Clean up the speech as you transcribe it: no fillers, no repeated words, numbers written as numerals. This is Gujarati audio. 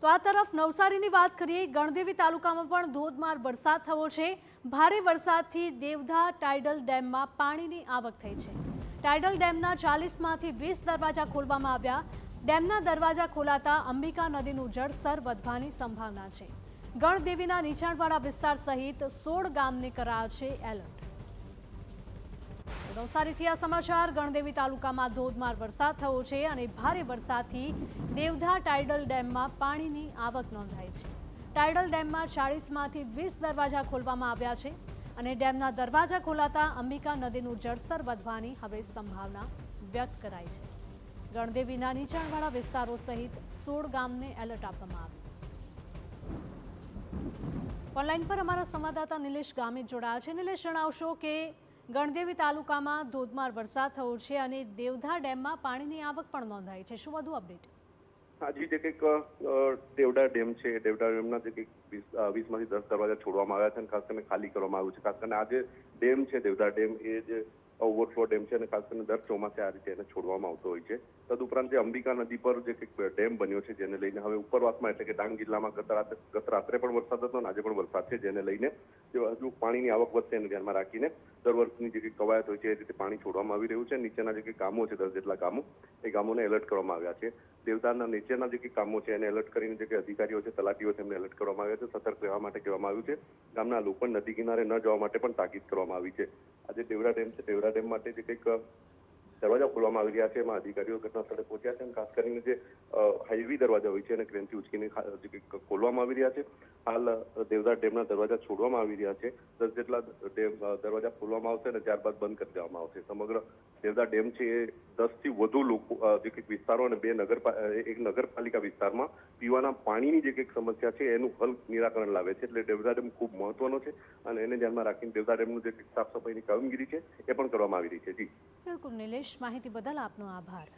તો આ તરફ નવસારીની વાત કરીએ, ગણદેવી તાલુકામાં પણ ધોધમાર વરસાદ થયો છે। ભારે વરસાદથી દેવધા ટાઇડલ ડેમમાં પાણીની આવક થઈ છે। ટાઇડલ ડેમના 40માંથી 20 દરવાજા ખોલવામાં આવ્યા। ડેમના દરવાજા ખોલાતા અંબિકા નદીનું જળસ્તર વધવાની સંભાવના છે। ગણદેવીના નીચાણવાળા વિસ્તાર સહિત 16 ગામને કરાયા છે એલર્ટ। નવસારીથી આ સમાચાર। ગણદેવી તાલુકામાં ધોધમાર વરસાદ થયો છે અને ભારે વરસાદથી દેવધા ટાઇડલ ડેમમાં પાણીની આવક નોંધાઈ છે। ટાઇડલ ડેમમાં 40માંથી 20 દરવાજા ખોલવામાં આવ્યા છે અને ડેમના દરવાજા ખોલાતા અંબિકા નદીનું જળસ્તર વધવાની હવે સંભાવના વ્યક્ત કરાઈ છે। ગણદેવીના નીચાણવાળા વિસ્તારો સહિત 16 ગામને એલર્ટ આપવામાં આવ્યું। ઓનલાઈન પર અમારા સંવાદદાતા નિલેશ ગામિત જોડાયા છે। નિલેશ, જણાવશો કે ગણદેવી તાલુકામાં ધોધમાર વરસાદ થયો છે અને દેવધા ડેમમાં પાણીની આવક પણ નોંધાઈ છે, શું વધુ અપડેટ? હાજી, જે કંઈક દેવડા ડેમ છે, દેવડા ડેમના જે કંઈક 20માંથી 10 દરવાજા છોડવામાં આવ્યા છે અને ખાસ કરીને ખાલી કરવામાં આવ્યું છે। ખાસ કરીને આ જે ડેમ છે દેવડા ડેમ એ જે ઓવરફ્લો ડેમ છે અને ખાસ કરીને દર ચોમાસે આ રીતે એને છોડવામાં આવતો હોય છે। તદુપરાંત જે અંબિકા નદી પર જે કંઈક ડેમ બન્યો છે જેને લઈને હવે ઉપરવાસમાં એટલે કે ડાંગ જિલ્લામાં ગત રાત્રે પણ વરસાદ હતો અને આજે પણ વરસાદ છે, જેને લઈને હજુ પાણીની આવક વધશે એને ધ્યાનમાં રાખીને દર વર્ષની જે કંઈક કવાયત હોય છે એ રીતે પાણી છોડવામાં આવી રહ્યું છે। નીચેના જે કંઈક ગામો છે 10 જેટલા ગામો, એ ગામોને એલર્ટ કરવામાં આવ્યા છે। દેવદારના નીચેના જે કંઈક ગામો છે એને એલર્ટ કરીને જે કંઈ અધિકારીઓ છે, તલાટીઓ છે, એમને એલર્ટ કરવામાં આવ્યા છે, સતર્ક રહેવા માટે કહેવામાં આવ્યું છે। ગામના લોકો નદી કિનારે ન જવા માટે પણ તાકીદ કરવામાં આવી છે। આજે દેવડા ડેમ છે, દેવડા ડેમ માટે જે કંઈક દરવાજા ખોલવામાં આવી રહ્યા છે એમાં અધિકારીઓ ઘટના સ્થળે પહોંચ્યા છે અને ખાસ કરીને જે હાઈવી દરવાજા હોય છે એને ક્રેનથી ઉચકીને જે કંઈક ખોલવામાં આવી રહ્યા છે। હાલ દેવડા ડેમના દરવાજા છોડવામાં આવી રહ્યા છે। 10 જેટલા દરવાજા ખોલવામાં આવશે અને ત્યારબાદ બંધ કરી દેવામાં આવશે। સમગ્ર દેવડા ડેમ છે એ 10થી વધુ લોકો જે કંઈક વિસ્તારો અને એક નગરપાલિકા વિસ્તારમાં પીવાના પાણીની જે કંઈક સમસ્યા છે એનું હલ નિરાકરણ લાવે છે। એટલે દેવડા ડેમ ખૂબ મહત્વનો છે અને એને ધ્યાનમાં રાખીને દેવડા ડેમનું જે સાફ સફાઈની કામગીરી છે એ પણ કરવામાં આવી રહી છે। જી બિલકુલ નિલેશ, માહિતી બદલ આપનો આભાર।